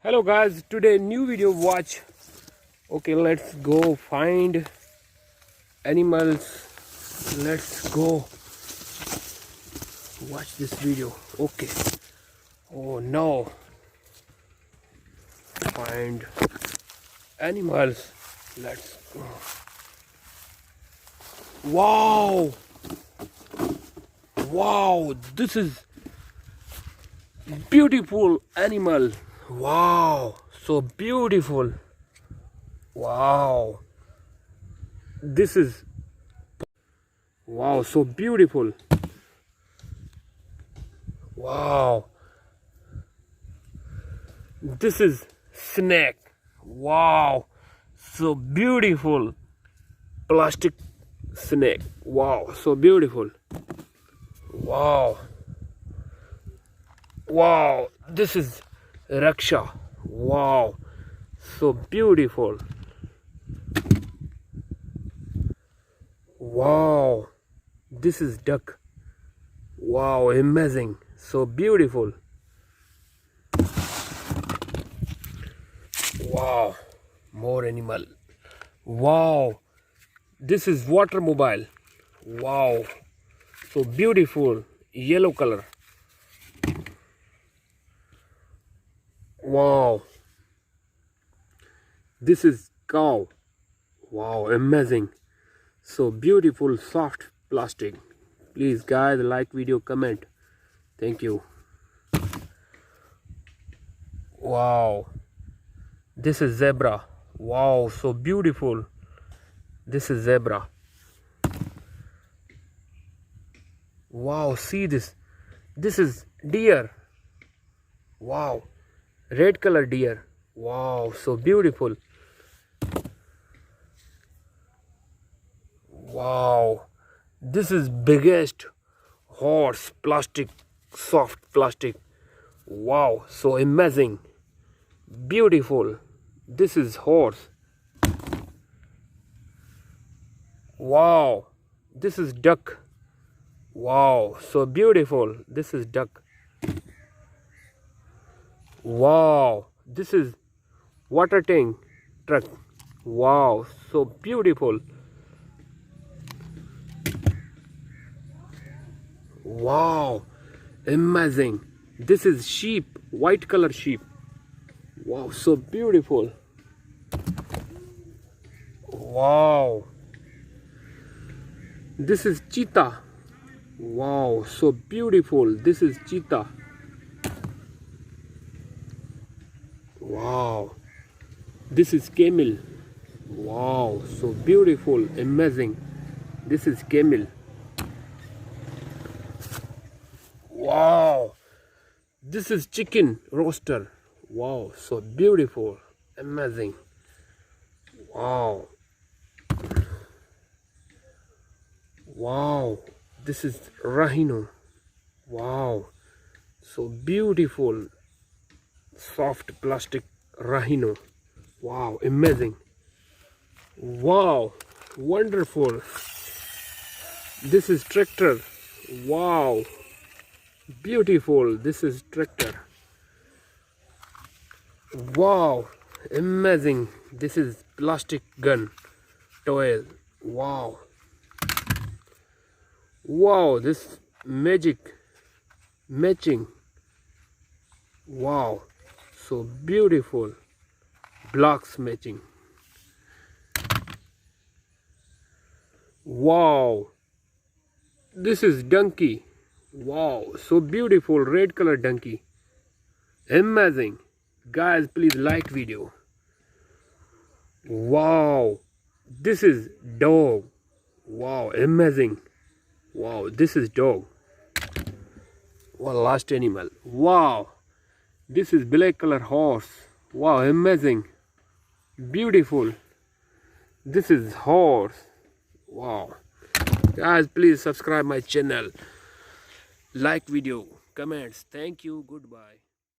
Hello guys, today new video watch. Okay, let's go find animals. Let's go watch this video. Okay. Oh no. Find animals. Let's go. Wow. Wow, this is beautiful animal. Wow, so beautiful. Wow, this is wow, so beautiful. Wow, this is snake. Wow, so beautiful. Plastic snake. Wow, so beautiful. Wow, wow, this is Raksha. Wow, so beautiful. Wow, this is duck. Wow, amazing, so beautiful. Wow, more animal. Wow, this is water mobile. Wow, so beautiful, yellow color. Wow, this is cow. Wow, amazing, so beautiful, soft plastic. Please guys, like video, comment. Thank you. Wow, this is zebra. Wow, so beautiful. This is zebra. Wow, see this. This is deer. Wow, red color deer. Wow, so beautiful. Wow, this is biggest horse, plastic, soft plastic. Wow, so amazing, beautiful. This is horse. Wow, this is duck. Wow, so beautiful. This is duck. Wow, this is water tank truck. Wow, so beautiful. Wow, amazing. This is sheep, white color sheep. Wow, so beautiful. Wow, this is cheetah. Wow, so beautiful. This is cheetah. Wow, this is camel. Wow, so beautiful, amazing. This is camel. Wow, this is chicken roaster. Wow, so beautiful, amazing. Wow, wow, this is rhino. Wow, so beautiful, soft plastic rhino. Wow, amazing. Wow, wonderful. This is tractor. Wow, beautiful. This is tractor. Wow, amazing. This is plastic gun toy. Wow, wow, this magic matching. Wow, so beautiful, blocks matching. Wow, this is donkey. Wow, so beautiful, red color donkey. Amazing. Guys, please like video. Wow, this is dog. Wow, amazing. Wow, this is dog. Wow, last animal. Wow, this is black color horse. Wow, amazing, beautiful. This is horse. Wow, guys, please subscribe my channel, like video, comments. Thank you, goodbye.